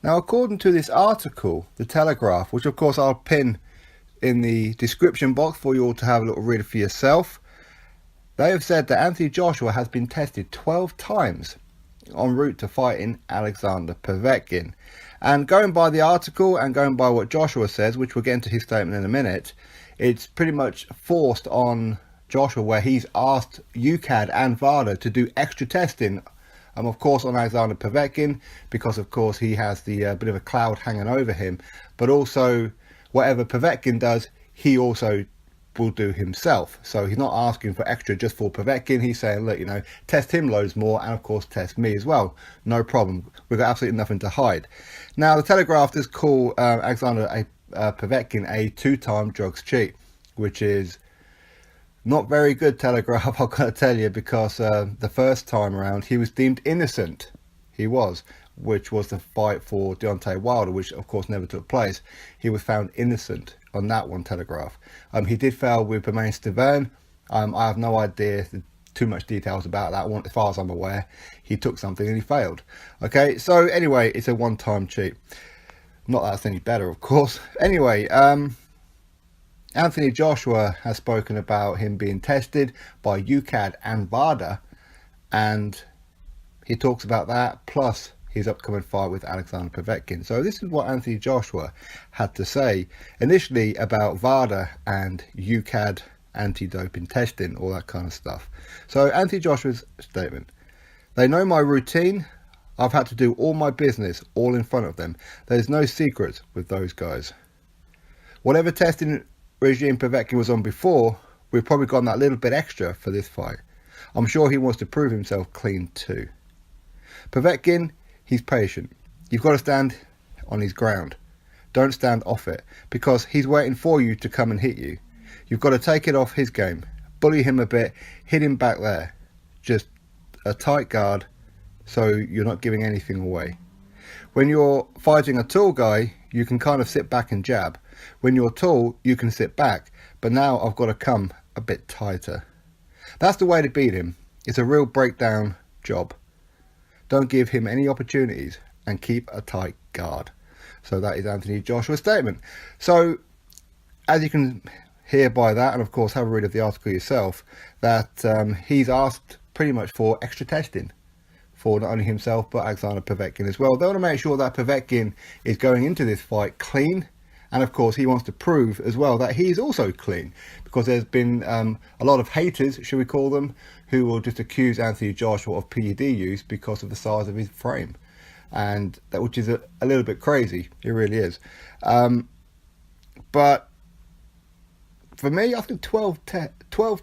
Now, according to this article, The Telegraph, which of course I'll pin in the description box for you all to have a little read for yourself, they have said that Anthony Joshua has been tested 12 times en route to fighting Alexander Povetkin. And going by the article and going by what Joshua says, which we'll get into his statement in a minute, it's pretty much forced on Joshua, where he's asked Ukad and Vada to do extra testing, of course on Alexander Povetkin, because of course he has the bit of a cloud hanging over him, but also whatever Povetkin does, he also will do himself. So he's not asking for extra just for Povetkin. He's saying, look, test him loads more, and of course test me as well, no problem. We've got absolutely nothing to hide. Now, the Telegraph does call Alexander Povetkin a two-time drugs cheat, which is not very good, Telegraph, I've got to tell you, because the first time around he was deemed innocent. He was, which was the fight for Deontay Wilder, which of course never took place. He was found innocent on that one, Telegraph. He did fail with Bermane Stiverne. I have no idea too much details about that one. As far as I'm aware, he took something and he failed. Okay, so anyway, it's a one-time cheat. Not that it's any better, of course. Anyway, Anthony Joshua has spoken about him being tested by Ukad and Vada, and he talks about that, plus his upcoming fight with Alexander Povetkin. So this is what Anthony Joshua had to say initially about Vada and Ukad anti-doping testing, all that kind of stuff. So Anthony Joshua's statement: they know my routine. I've had to do all my business all in front of them. There's no secrets with those guys. Whatever testing regime Povetkin was on before, we've probably gotten that little bit extra for this fight. I'm sure he wants to prove himself clean too. Povetkin, he's patient. You've got to stand on his ground. Don't stand off it, because he's waiting for you to come and hit you. You've got to take it off his game. Bully him a bit, hit him back there. Just a tight guard, so you're not giving anything away. When you're fighting a tall guy, you can kind of sit back and jab. When you're tall, you can sit back. But now I've got to come a bit tighter. That's the way to beat him. It's a real breakdown job. Don't give him any opportunities and keep a tight guard. So that is Anthony Joshua's statement. So as you can hear by that, and of course have a read of the article yourself, that he's asked pretty much for extra testing for not only himself but Alexander Povetkin as well. They want to make sure that Povetkin is going into this fight clean, and of course he wants to prove as well that he's also clean, because there's been a lot of haters, should we call them, who will just accuse Anthony Joshua of PED use because of the size of his frame, and that, which is a little bit crazy. It really is. But for me, I think 12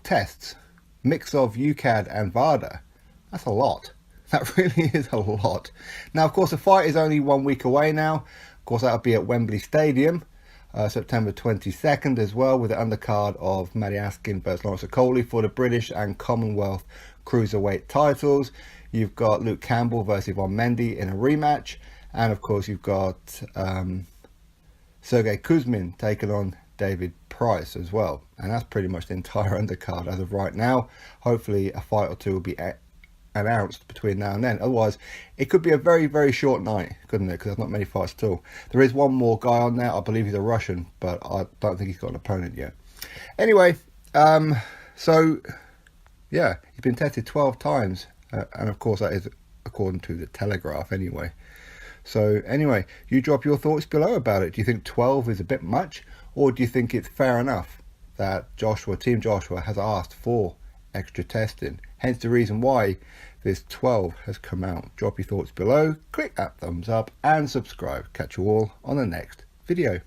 tests, mix of Ukad and Vada, that's a lot. That really is a lot. Now, of course, the fight is only 1 week away now. Of course, that'll be at Wembley Stadium, September 22nd as well, with the undercard of Maddie Askin versus Lawrence Okolie for the British and Commonwealth Cruiserweight titles. You've got Luke Campbell versus Yvonne Mendy in a rematch. And, of course, you've got Sergey Kuzmin taking on David Price as well. And that's pretty much the entire undercard as of right now. Hopefully, a fight or two will be announced between now and then. Otherwise, it could be a very, very short night, couldn't it? Because there's not many fights at all. There is one more guy on there. I believe he's a Russian, but I don't think he's got an opponent yet. Anyway, so yeah, he's been tested 12 times, and of course that is according to the Telegraph anyway. So anyway, you drop your thoughts below about it. Do you think 12 is a bit much, or do you think it's fair enough that Team Joshua has asked for extra testing? Hence the reason why this 12 has come out. Drop your thoughts below, click that thumbs up and subscribe. Catch you all on the next video.